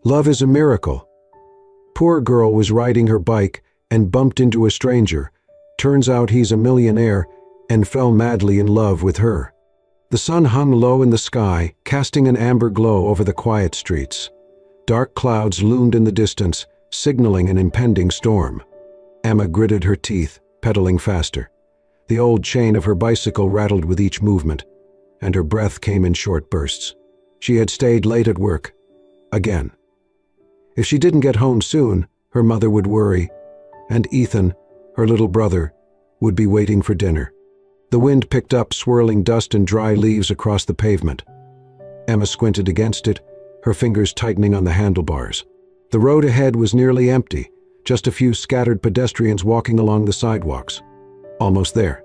Love is a miracle. Poor girl was riding her bike and bumped into a stranger. Turns out he's a millionaire and fell madly in love with her. The sun hung low in the sky, casting an amber glow over the quiet streets. Dark clouds loomed in the distance, signaling an impending storm. Emma gritted her teeth, pedaling faster. The old chain of her bicycle rattled with each movement, and her breath came in short bursts. She had stayed late at work. Again. If she didn't get home soon, her mother would worry, and Ethan, her little brother, would be waiting for dinner. The wind picked up, swirling dust and dry leaves across the pavement. Emma squinted against it, her fingers tightening on the handlebars. The road ahead was nearly empty, just a few scattered pedestrians walking along the sidewalks. Almost there.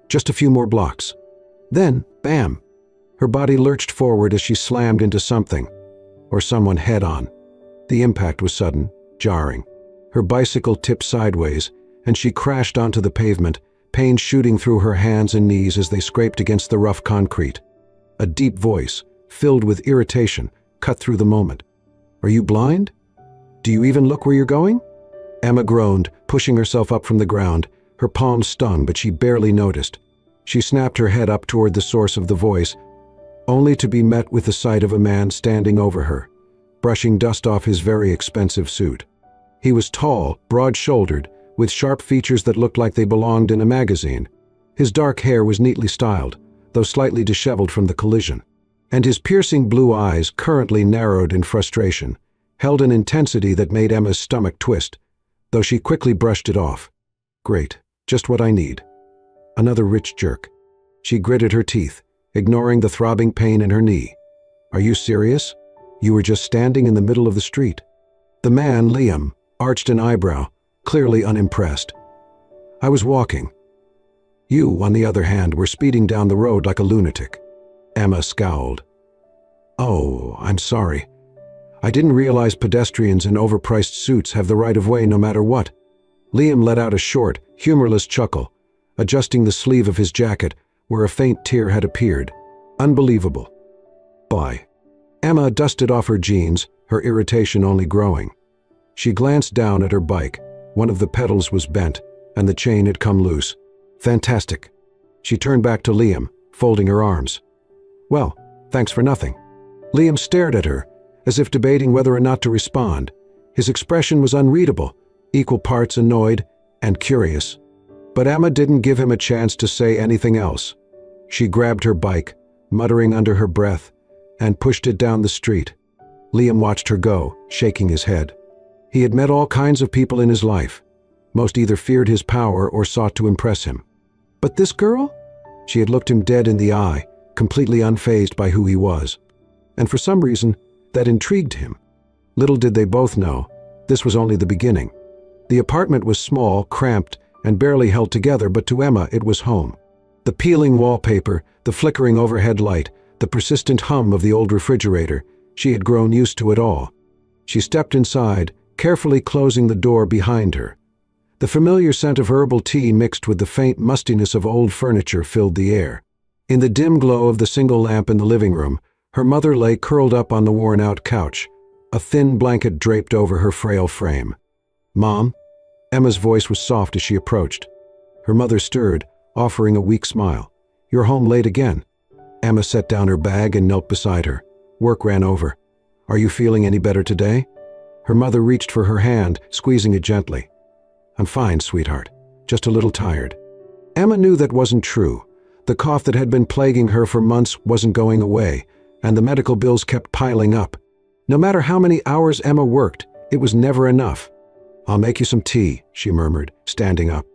Just a few more blocks. Then, bam! Her body lurched forward as she slammed into something, or someone head-on. The impact was sudden, jarring. Her bicycle tipped sideways, and she crashed onto the pavement, pain shooting through her hands and knees as they scraped against the rough concrete. A deep voice, filled with irritation, cut through the moment. "Are you blind? Do you even look where you're going?" Emma groaned, pushing herself up from the ground. Her palms stung, but she barely noticed. She snapped her head up toward the source of the voice, only to be met with the sight of a man standing over her, brushing dust off his very expensive suit. He was tall, broad-shouldered, with sharp features that looked like they belonged in a magazine. His dark hair was neatly styled, though slightly disheveled from the collision, and his piercing blue eyes, currently narrowed in frustration, held an intensity that made Emma's stomach twist, though she quickly brushed it off. Great, just what I need. Another rich jerk. She gritted her teeth, ignoring the throbbing pain in her knee. "Are you serious? You were just standing in the middle of the street." The man, Liam, arched an eyebrow, clearly unimpressed. "I was walking. You, on the other hand, were speeding down the road like a lunatic." Emma scowled. "Oh, I'm sorry. I didn't realize pedestrians in overpriced suits have the right of way no matter what." Liam let out a short, humorless chuckle, adjusting the sleeve of his jacket where a faint tear had appeared. Unbelievable. Bye. Emma dusted off her jeans, her irritation only growing. She glanced down at her bike. One of the pedals was bent, and the chain had come loose. Fantastic. She turned back to Liam, folding her arms. "Well, thanks for nothing." Liam stared at her, as if debating whether or not to respond. His expression was unreadable, equal parts annoyed and curious. But Emma didn't give him a chance to say anything else. She grabbed her bike, muttering under her breath, and pushed it down the street. Liam watched her go, shaking his head. He had met all kinds of people in his life. Most either feared his power or sought to impress him. But this girl? She had looked him dead in the eye, completely unfazed by who he was. And for some reason, that intrigued him. Little did they both know, this was only the beginning. The apartment was small, cramped, and barely held together, but to Emma it was home. The peeling wallpaper, the flickering overhead light, the persistent hum of the old refrigerator, she had grown used to it all. She stepped inside, carefully closing the door behind her. The familiar scent of herbal tea mixed with the faint mustiness of old furniture filled the air. In the dim glow of the single lamp in the living room, her mother lay curled up on the worn-out couch, a thin blanket draped over her frail frame. "Mom?" Emma's voice was soft as she approached. Her mother stirred, offering a weak smile. "You're home late again." Emma set down her bag and knelt beside her. Work ran over. "Are you feeling any better today?" Her mother reached for her hand, squeezing it gently. "I'm fine, sweetheart. Just a little tired." Emma knew that wasn't true. The cough that had been plaguing her for months wasn't going away, and the medical bills kept piling up. No matter how many hours Emma worked, it was never enough. "I'll make you some tea," she murmured, standing up.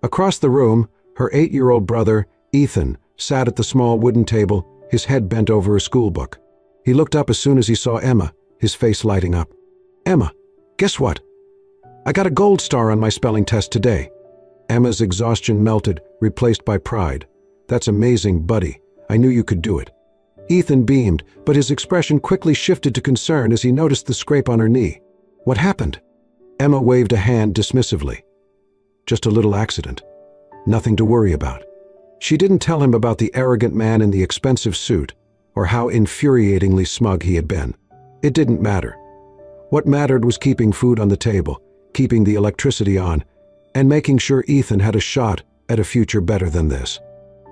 Across the room, her 8-year-old brother, Ethan, sat at the small wooden table, his head bent over a schoolbook. He looked up as soon as he saw Emma, his face lighting up. "Emma, guess what? I got a gold star on my spelling test today." Emma's exhaustion melted, replaced by pride. "That's amazing, buddy. I knew you could do it." Ethan beamed, but his expression quickly shifted to concern as he noticed the scrape on her knee. "What happened?" Emma waved a hand dismissively. "Just a little accident. Nothing to worry about." She didn't tell him about the arrogant man in the expensive suit, or how infuriatingly smug he had been. It didn't matter. What mattered was keeping food on the table, keeping the electricity on, and making sure Ethan had a shot at a future better than this.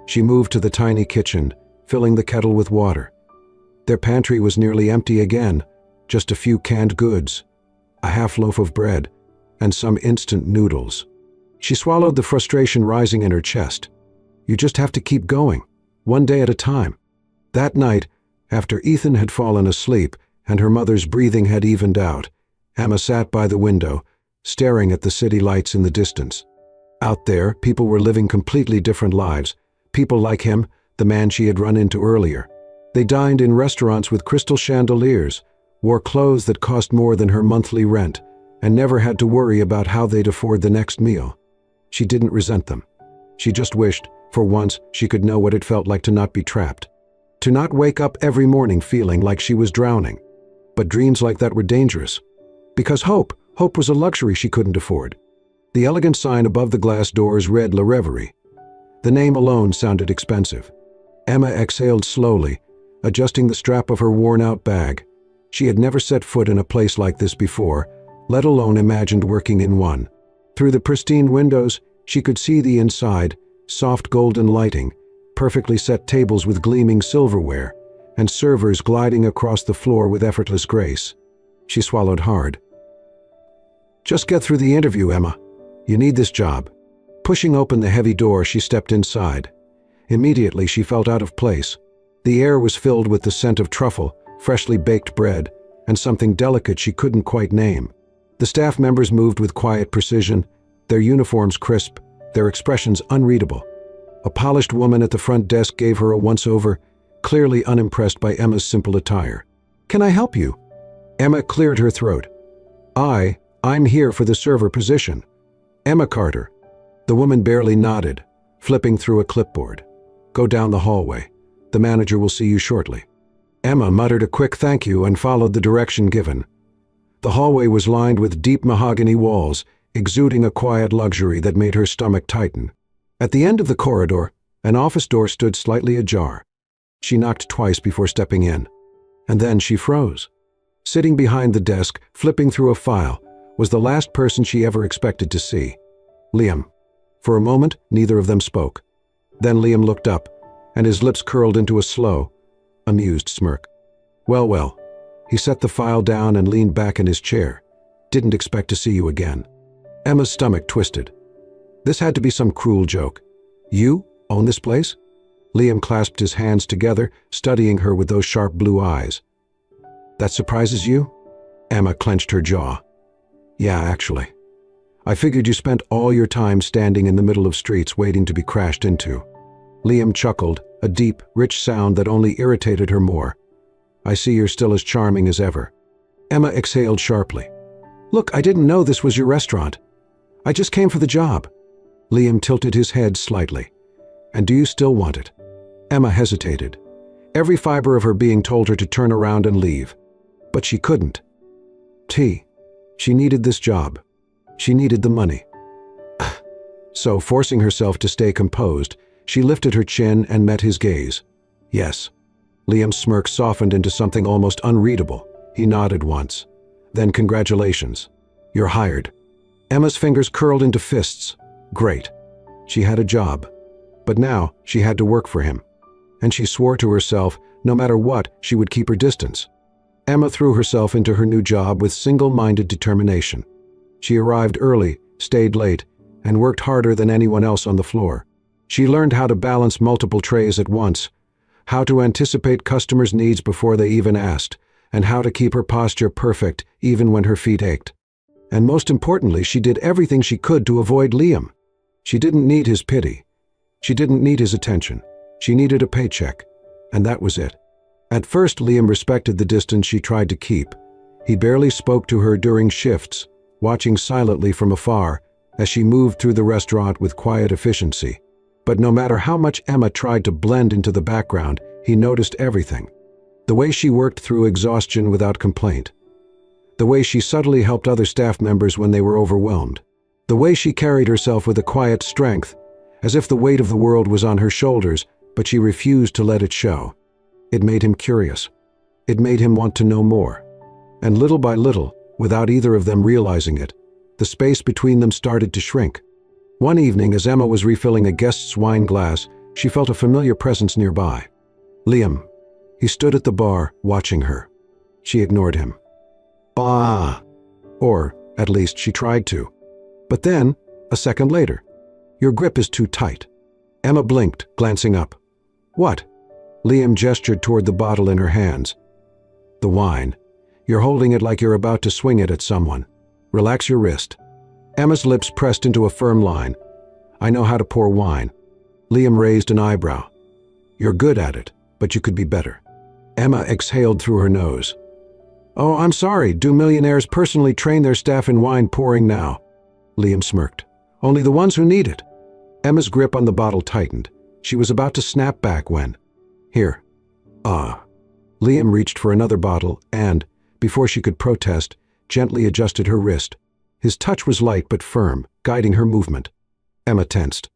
She moved to the tiny kitchen, filling the kettle with water. Their pantry was nearly empty again, just a few canned goods, a half loaf of bread, and some instant noodles. She swallowed the frustration rising in her chest. You just have to keep going, one day at a time. That night, after Ethan had fallen asleep and her mother's breathing had evened out, Emma sat by the window, staring at the city lights in the distance. Out there, people were living completely different lives. People like him, the man she had run into earlier. They dined in restaurants with crystal chandeliers, wore clothes that cost more than her monthly rent, and never had to worry about how they'd afford the next meal. She didn't resent them. She just wished, for once, she could know what it felt like to not be trapped. To not wake up every morning feeling like she was drowning. But dreams like that were dangerous. Because hope was a luxury she couldn't afford. The elegant sign above the glass doors read La Reverie. The name alone sounded expensive. Emma exhaled slowly, adjusting the strap of her worn-out bag. She had never set foot in a place like this before, let alone imagined working in one. Through the pristine windows, she could see the inside, soft golden lighting, perfectly set tables with gleaming silverware, and servers gliding across the floor with effortless grace. She swallowed hard. Just get through the interview, Emma. You need this job. Pushing open the heavy door, she stepped inside. Immediately, she felt out of place. The air was filled with the scent of truffle, freshly baked bread, and something delicate she couldn't quite name. The staff members moved with quiet precision, their uniforms crisp, their expressions unreadable. A polished woman at the front desk gave her a once-over, clearly unimpressed by Emma's simple attire. "Can I help you?" Emma cleared her throat. I'm here for the server position. Emma Carter." The woman barely nodded, flipping through a clipboard. "Go down the hallway. The manager will see you shortly." Emma muttered a quick thank you and followed the direction given. The hallway was lined with deep mahogany walls, exuding a quiet luxury that made her stomach tighten. At the end of the corridor, an office door stood slightly ajar. She knocked twice before stepping in. And then she froze. Sitting behind the desk, flipping through a file, was the last person she ever expected to see. Liam. For a moment, neither of them spoke. Then Liam looked up, and his lips curled into a slow, amused smirk. Well. He set the file down and leaned back in his chair. "Didn't expect to see you again." Emma's stomach twisted. This had to be some cruel joke. "You own this place?" Liam clasped his hands together, studying her with those sharp blue eyes. "That surprises you?" Emma clenched her jaw. "Yeah, actually. I figured you spent all your time standing in the middle of streets waiting to be crashed into." Liam chuckled, a deep, rich sound that only irritated her more. "I see you're still as charming as ever." Emma exhaled sharply. "Look, I didn't know this was your restaurant. I just came for the job." Liam tilted his head slightly. "And do you still want it?" Emma hesitated. Every fiber of her being told her to turn around and leave. But she couldn't. She needed this job. She needed the money. So, forcing herself to stay composed, she lifted her chin and met his gaze. "Yes." Liam's smirk softened into something almost unreadable. He nodded once. "Then congratulations. You're hired." Emma's fingers curled into fists. Great. She had a job. But now she had to work for him. And she swore to herself, no matter what, she would keep her distance. Emma threw herself into her new job with single-minded determination. She arrived early, stayed late, and worked harder than anyone else on the floor. She learned how to balance multiple trays at once, how to anticipate customers' needs before they even asked, and how to keep her posture perfect even when her feet ached. And most importantly, she did everything she could to avoid Liam. She didn't need his pity. She didn't need his attention. She needed a paycheck, and that was it. At first, Liam respected the distance she tried to keep. He barely spoke to her during shifts, watching silently from afar as she moved through the restaurant with quiet efficiency. But no matter how much Emma tried to blend into the background, he noticed everything. The way she worked through exhaustion without complaint. The way she subtly helped other staff members when they were overwhelmed. The way she carried herself with a quiet strength, as if the weight of the world was on her shoulders, but she refused to let it show. It made him curious. It made him want to know more. And little by little, Without either of them realizing it, the space between them started to shrink. One evening, as Emma was refilling a guest's wine glass, she felt a familiar presence nearby. Liam. He stood at the bar, watching her. She ignored him. Bah! Or, at least, she tried to. But then, a second later, your grip is too tight. Emma blinked, glancing up. What? Liam gestured toward the bottle in her hands. The wine. You're holding it like you're about to swing it at someone. Relax your wrist. Emma's lips pressed into a firm line. I know how to pour wine. Liam raised an eyebrow. You're good at it, but you could be better. Emma exhaled through her nose. Oh, I'm sorry. Do millionaires personally train their staff in wine pouring now? Liam smirked. Only the ones who need it. Emma's grip on the bottle tightened. She was about to snap back when... Here. Liam reached for another bottle and, before she could protest, gently adjusted her wrist. His touch was light but firm, guiding her movement. Emma tensed.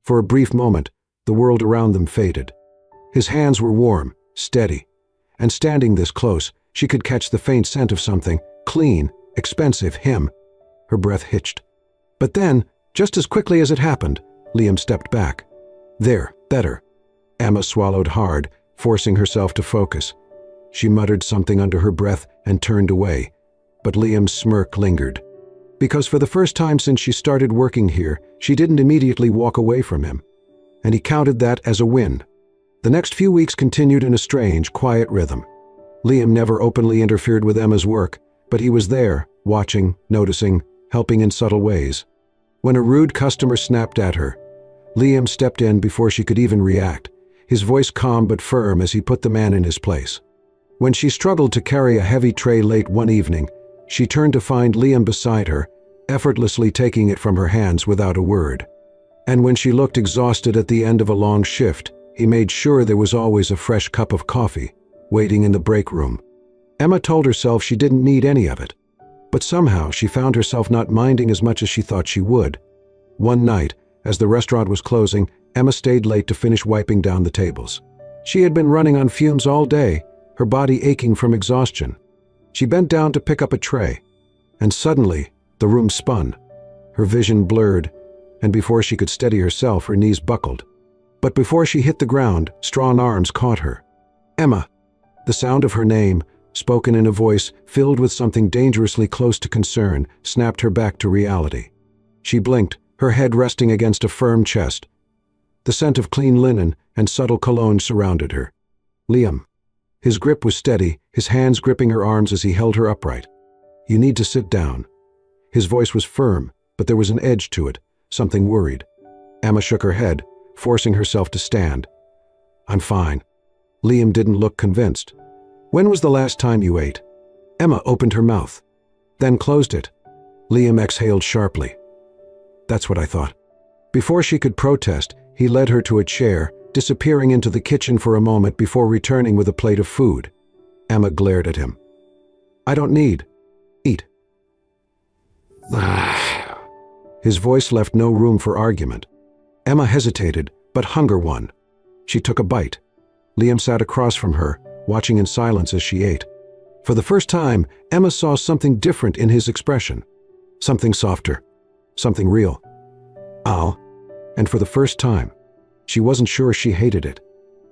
For a brief moment, the world around them faded. His hands were warm, steady, and standing this close, she could catch the faint scent of something, clean, expensive, him. Her breath hitched. But then, just as quickly as it happened, Liam stepped back. There, better. Emma swallowed hard, forcing herself to focus. She muttered something under her breath and turned away, but Liam's smirk lingered. Because for the first time since she started working here, she didn't immediately walk away from him. And he counted that as a win. The next few weeks continued in a strange, quiet rhythm. Liam never openly interfered with Emma's work, but he was there, watching, noticing, helping in subtle ways. When a rude customer snapped at her, Liam stepped in before she could even react, his voice calm but firm as he put the man in his place. When she struggled to carry a heavy tray late one evening, she turned to find Liam beside her, effortlessly taking it from her hands without a word. And when she looked exhausted at the end of a long shift, he made sure there was always a fresh cup of coffee, waiting in the break room. Emma told herself she didn't need any of it. But somehow she found herself not minding as much as she thought she would. One night, as the restaurant was closing, Emma stayed late to finish wiping down the tables. She had been running on fumes all day, her body aching from exhaustion. She bent down to pick up a tray, and suddenly, the room spun. Her vision blurred, and before she could steady herself, her knees buckled. But before she hit the ground, strong arms caught her. Emma. The sound of her name, spoken in a voice filled with something dangerously close to concern, snapped her back to reality. She blinked, her head resting against a firm chest. The scent of clean linen and subtle cologne surrounded her. Liam. His grip was steady, his hands gripping her arms as he held her upright. You need to sit down. His voice was firm, but there was an edge to it, something worried. Emma shook her head, forcing herself to stand. I'm fine. Liam didn't look convinced. When was the last time you ate? Emma opened her mouth, then closed it. Liam exhaled sharply. That's what I thought. Before she could protest, he led her to a chair, disappearing into the kitchen for a moment before returning with a plate of food. Emma glared at him. I don't need. Eat. His voice left no room for argument. Emma hesitated, but hunger won. She took a bite. Liam sat across from her, watching in silence as she ate. For the first time, Emma saw something different in his expression. Something softer. Something real. And for the first time, she wasn't sure she hated it.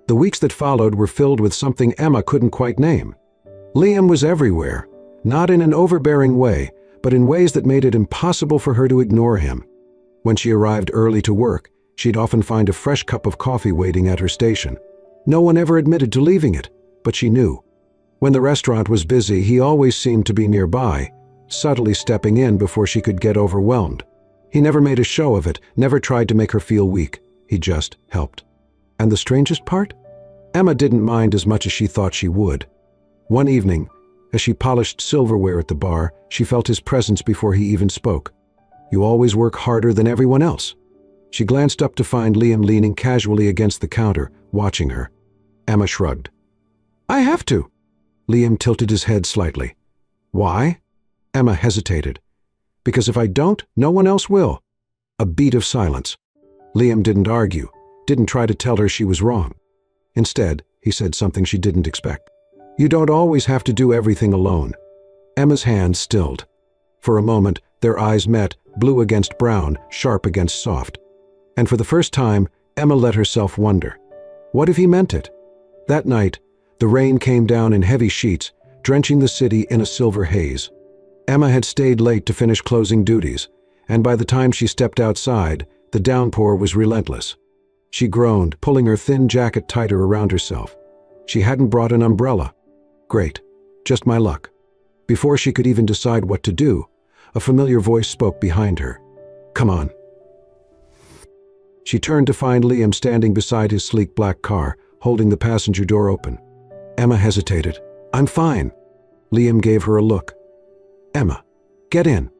The weeks that followed were filled with something Emma couldn't quite name. Liam was everywhere, not in an overbearing way, but in ways that made it impossible for her to ignore him. When she arrived early to work, she'd often find a fresh cup of coffee waiting at her station. No one ever admitted to leaving it, but she knew. When the restaurant was busy, he always seemed to be nearby, subtly stepping in before she could get overwhelmed. He never made a show of it, never tried to make her feel weak. He just helped. And the strangest part? Emma didn't mind as much as she thought she would. One evening, as she polished silverware at the bar, she felt his presence before he even spoke. You always work harder than everyone else. She glanced up to find Liam leaning casually against the counter, watching her. Emma shrugged. I have to. Liam tilted his head slightly. Why? Emma hesitated. Because if I don't, no one else will. A beat of silence. Liam didn't argue, didn't try to tell her she was wrong. Instead, he said something she didn't expect. You don't always have to do everything alone. Emma's hand stilled. For a moment, their eyes met, blue against brown, sharp against soft. And for the first time, Emma let herself wonder. What if he meant it? That night, the rain came down in heavy sheets, drenching the city in a silver haze. Emma had stayed late to finish closing duties, and by the time she stepped outside, the downpour was relentless. She groaned, pulling her thin jacket tighter around herself. She hadn't brought an umbrella. Great. Just my luck. Before she could even decide what to do, a familiar voice spoke behind her. Come on. She turned to find Liam standing beside his sleek black car, holding the passenger door open. Emma hesitated. I'm fine. Liam gave her a look. Emma, get in.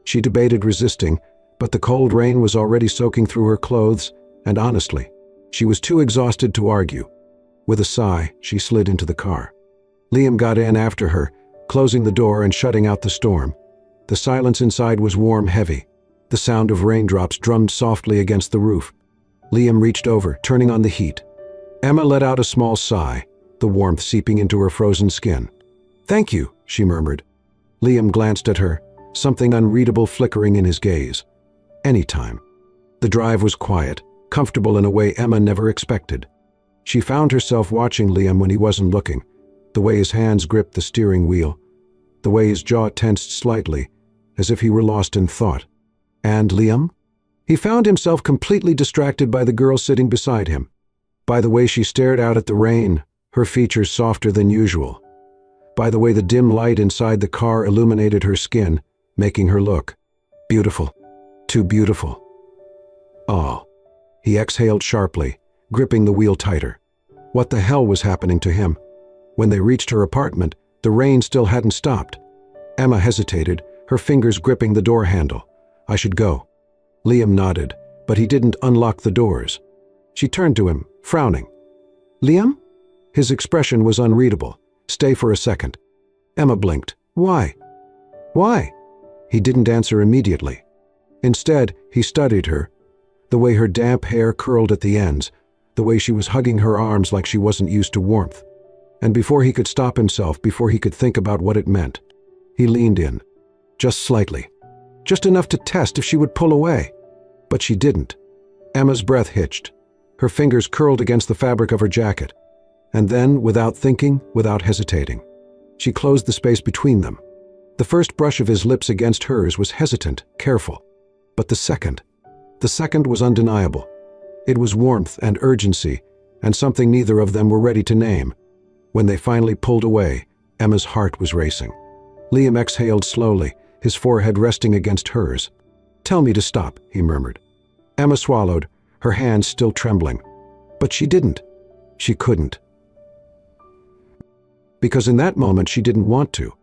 She debated resisting, but the cold rain was already soaking through her clothes, and honestly, she was too exhausted to argue. With a sigh, she slid into the car. Liam got in after her, closing the door and shutting out the storm. The silence inside was warm, heavy. The sound of raindrops drummed softly against the roof. Liam reached over, turning on the heat. Emma let out a small sigh, the warmth seeping into her frozen skin. Thank you, she murmured. Liam glanced at her, something unreadable flickering in his gaze. Anytime. The drive was quiet, comfortable in a way Emma never expected. She found herself watching Liam when he wasn't looking, the way his hands gripped the steering wheel, the way his jaw tensed slightly, as if he were lost in thought. And Liam? He found himself completely distracted by the girl sitting beside him, by the way she stared out at the rain, her features softer than usual, by the way the dim light inside the car illuminated her skin, making her look beautiful, too beautiful. Oh. He exhaled sharply, gripping the wheel tighter. What the hell was happening to him? When they reached her apartment, the rain still hadn't stopped. Emma hesitated, her fingers gripping the door handle. I should go. Liam nodded, but he didn't unlock the doors. She turned to him, frowning. Liam? His expression was unreadable. Stay for a second. Emma blinked. Why? Why? He didn't answer immediately. Instead, he studied her, the way her damp hair curled at the ends, the way she was hugging her arms like she wasn't used to warmth. And before he could stop himself, before he could think about what it meant, he leaned in, just slightly, just enough to test if she would pull away. But she didn't. Emma's breath hitched. Her fingers curled against the fabric of her jacket. And then, without thinking, without hesitating, she closed the space between them. The first brush of his lips against hers was hesitant, careful. But the second was undeniable. It was warmth and urgency, and something neither of them were ready to name. When they finally pulled away, Emma's heart was racing. Liam exhaled slowly, his forehead resting against hers. Tell me to stop, he murmured. Emma swallowed, her hands still trembling. But she didn't. She couldn't. Because in that moment she didn't want to.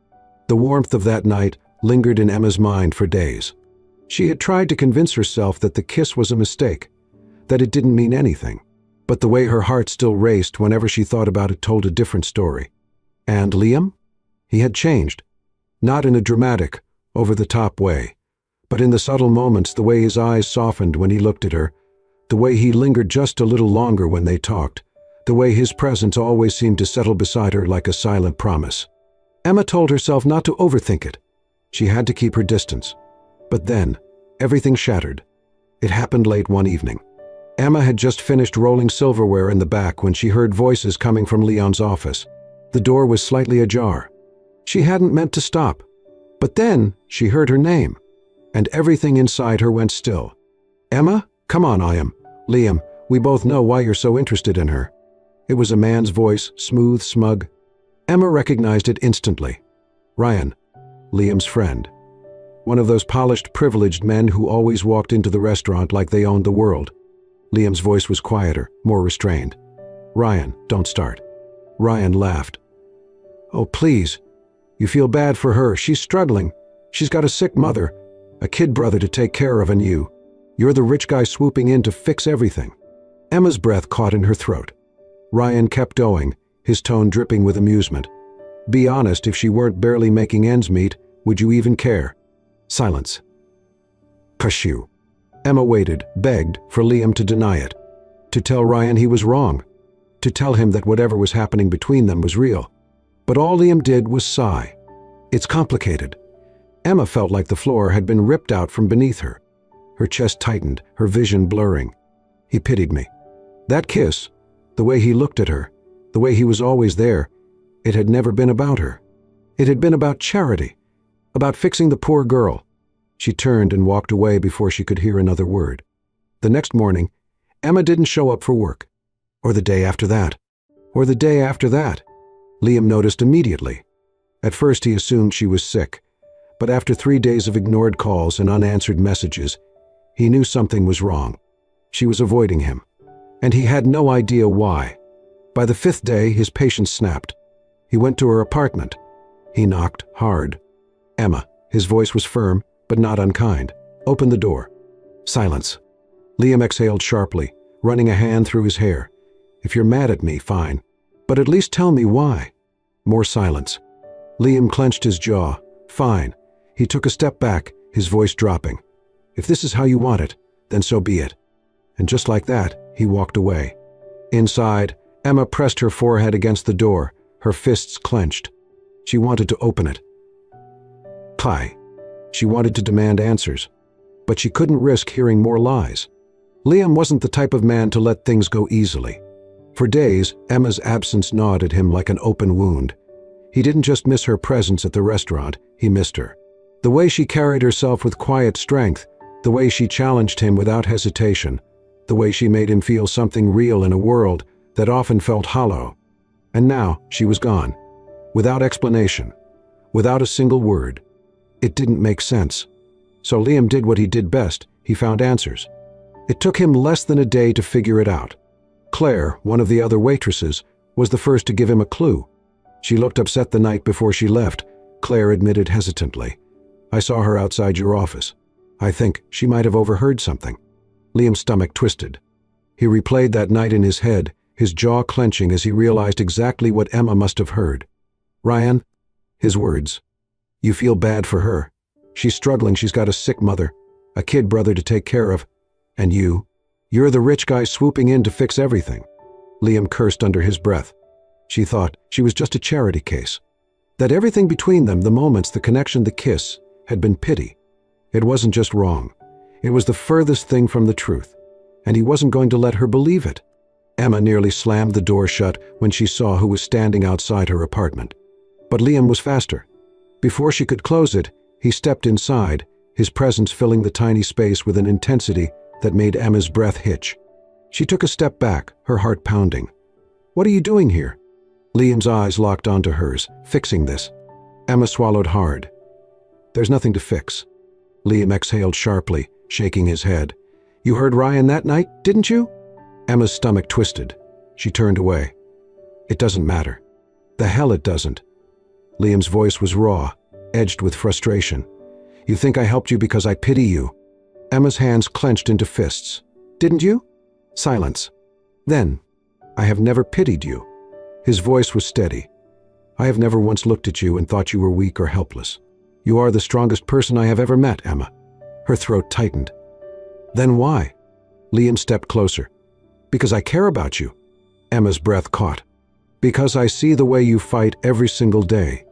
The warmth of that night lingered in Emma's mind for days. She had tried to convince herself that the kiss was a mistake, that it didn't mean anything. But the way her heart still raced whenever she thought about it told a different story. And Liam? He had changed. Not in a dramatic, over-the-top way, but in the subtle moments, the way his eyes softened when he looked at her, the way he lingered just a little longer when they talked, the way his presence always seemed to settle beside her like a silent promise. Emma told herself not to overthink it. She had to keep her distance. But then, everything shattered. It happened late one evening. Emma had just finished rolling silverware in the back when she heard voices coming from Leon's office. The door was slightly ajar. She hadn't meant to stop. But then, she heard her name, and everything inside her went still. Emma? Come on, Liam, we both know why you're so interested in her. It was a man's voice, smooth, smug. Emma recognized it instantly. Ryan, Liam's friend. One of those polished, privileged men who always walked into the restaurant like they owned the world. Liam's voice was quieter, more restrained. Ryan, don't start. Ryan laughed. Oh, please. You feel bad for her. She's struggling. She's got a sick mother, a kid brother to take care of, and you're the rich guy swooping in to fix everything. Emma's breath caught in her throat. Ryan kept going, his tone dripping with amusement. Be honest, if she weren't barely making ends meet, would you even care? Silence. Pshoo. Emma waited, begged for Liam to deny it, to tell Ryan he was wrong, to tell him that whatever was happening between them was real. But all Liam did was sigh. It's complicated." Emma felt like the floor had been ripped out from beneath her. Her chest tightened, her vision blurring. He pitied me. That kiss, the way he looked at her, the way he was always there, it had never been about her. It had been about charity, about fixing the poor girl. She turned and walked away before she could hear another word. The next morning, Emma didn't show up for work. Or the day after that. Or the day after that. Liam noticed immediately. At first he assumed she was sick, but after 3 days of ignored calls and unanswered messages, he knew something was wrong. She was avoiding him, and he had no idea why. By the 5th day, his patience snapped. He went to her apartment. He knocked hard. "Emma," his voice was firm, but not unkind. "Open the door." Silence. Liam exhaled sharply, running a hand through his hair. "If you're mad at me, fine. But at least tell me why." More silence. Liam clenched his jaw. "Fine." He took a step back, his voice dropping. "If this is how you want it, then so be it." And just like that, he walked away. Inside, Emma pressed her forehead against the door, her fists clenched. She wanted to open it. Pie. She wanted to demand answers. But she couldn't risk hearing more lies. Liam wasn't the type of man to let things go easily. For days, Emma's absence gnawed at him like an open wound. He didn't just miss her presence at the restaurant, he missed her. The way she carried herself with quiet strength, the way she challenged him without hesitation, the way she made him feel something real in a world that often felt hollow. And now she was gone. Without explanation. Without a single word. It didn't make sense. So Liam did what he did best. He found answers. It took him less than a day to figure it out. Claire, one of the other waitresses, was the first to give him a clue. She looked upset the night before she left. Claire admitted hesitantly, "I saw her outside your office. I think she might have overheard something." Liam's stomach twisted. He replayed that night in his head, his jaw clenching as he realized exactly what Emma must have heard. "Ryan," his words, "you feel bad for her. She's struggling, she's got a sick mother, a kid brother to take care of. And you're the rich guy swooping in to fix everything." Liam cursed under his breath. She thought she was just a charity case. That everything between them, the moments, the connection, the kiss, had been pity. It wasn't just wrong. It was the furthest thing from the truth. And he wasn't going to let her believe it. Emma nearly slammed the door shut when she saw who was standing outside her apartment. But Liam was faster. Before she could close it, he stepped inside, his presence filling the tiny space with an intensity that made Emma's breath hitch. She took a step back, her heart pounding. "What are you doing here?" Liam's eyes locked onto hers, fixing this. Emma swallowed hard. "There's nothing to fix." Liam exhaled sharply, shaking his head. "You heard Ryan that night, didn't you?" Emma's stomach twisted. She turned away. "It doesn't matter." "The hell it doesn't." Liam's voice was raw, edged with frustration. "You think I helped you because I pity you." Emma's hands clenched into fists. "Didn't you?" Silence. "Then, I have never pitied you." His voice was steady. "I have never once looked at you and thought you were weak or helpless. You are the strongest person I have ever met, Emma." Her throat tightened. "Then why?" Liam stepped closer. "Because I care about you." Emma's breath caught. "Because I see the way you fight every single day.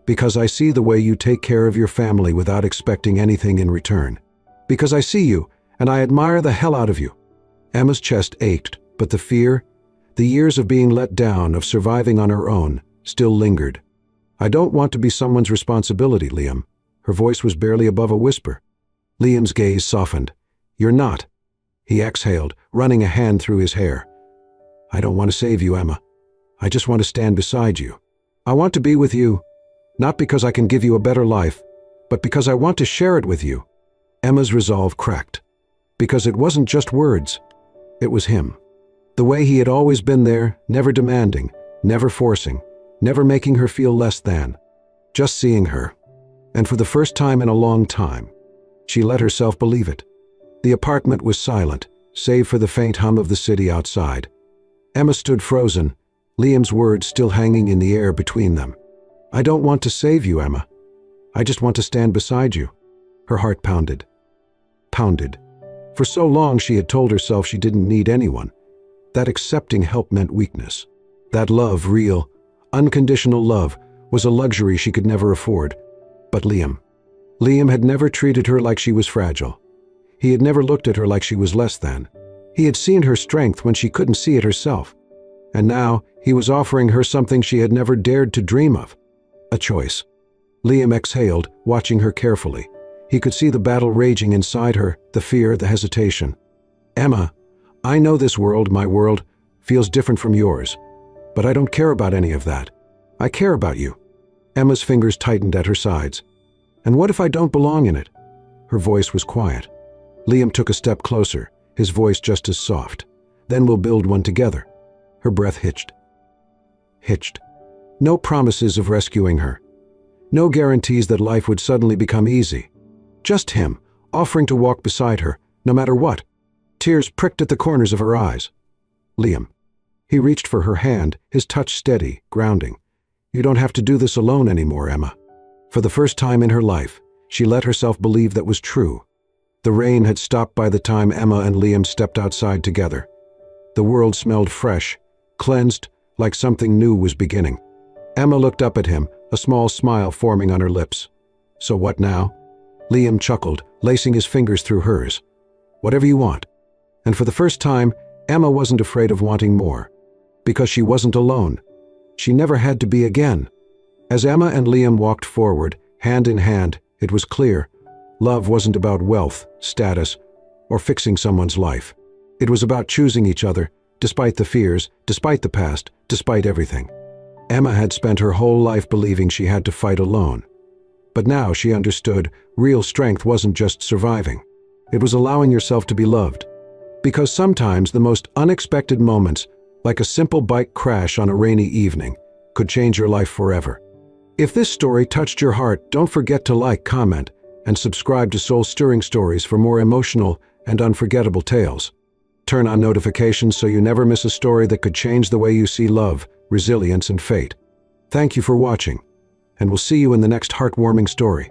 Because I see the way you take care of your family without expecting anything in return. Because I see you, and I admire the hell out of you." Emma's chest ached, but the fear, the years of being let down, of surviving on her own, still lingered. "I don't want to be someone's responsibility, Liam." Her voice was barely above a whisper. Liam's gaze softened. "You're not." He exhaled, running a hand through his hair. "I don't want to save you, Emma. I just want to stand beside you. I want to be with you, not because I can give you a better life, but because I want to share it with you." Emma's resolve cracked. Because it wasn't just words. It was him. The way he had always been there, never demanding, never forcing, never making her feel less than. Just seeing her. And for the first time in a long time, she let herself believe it. The apartment was silent, save for the faint hum of the city outside. Emma stood frozen, Liam's words still hanging in the air between them. "I don't want to save you, Emma. I just want to stand beside you." Her heart pounded. Pounded. For so long she had told herself she didn't need anyone. That accepting help meant weakness. That love, real, unconditional love, was a luxury she could never afford. But Liam had never treated her like she was fragile. He had never looked at her like she was less than. He had seen her strength when she couldn't see it herself. And now he was offering her something she had never dared to dream of. A choice. Liam exhaled, watching her carefully. He could see the battle raging inside her, the fear, the hesitation. "Emma, I know this world, my world, feels different from yours. But I don't care about any of that. I care about you." Emma's fingers tightened at her sides. "And what if I don't belong in it?" Her voice was quiet. Liam took a step closer, his voice just as soft. "Then we'll build one together." Her breath hitched. No promises of rescuing her. No guarantees that life would suddenly become easy. Just him, offering to walk beside her, no matter what. Tears pricked at the corners of her eyes. "Liam." He reached for her hand, his touch steady, grounding. "You don't have to do this alone anymore, Emma." For the first time in her life, she let herself believe that was true. The rain had stopped by the time Emma and Liam stepped outside together. The world smelled fresh, cleansed, like something new was beginning. Emma looked up at him, a small smile forming on her lips. "So what now?" Liam chuckled, lacing his fingers through hers. "Whatever you want." And for the first time, Emma wasn't afraid of wanting more. Because she wasn't alone. She never had to be again. As Emma and Liam walked forward, hand in hand, it was clear. Love wasn't about wealth, status, or fixing someone's life. It was about choosing each other, despite the fears, despite the past, despite everything. Emma had spent her whole life believing she had to fight alone. But now she understood real strength wasn't just surviving. It was allowing yourself to be loved. Because sometimes the most unexpected moments, like a simple bike crash on a rainy evening, could change your life forever. If this story touched your heart, don't forget to like, comment, and subscribe to Soul-Stirring Stories for more emotional and unforgettable tales. Turn on notifications so you never miss a story that could change the way you see love, resilience, and fate. Thank you for watching, and we'll see you in the next heartwarming story.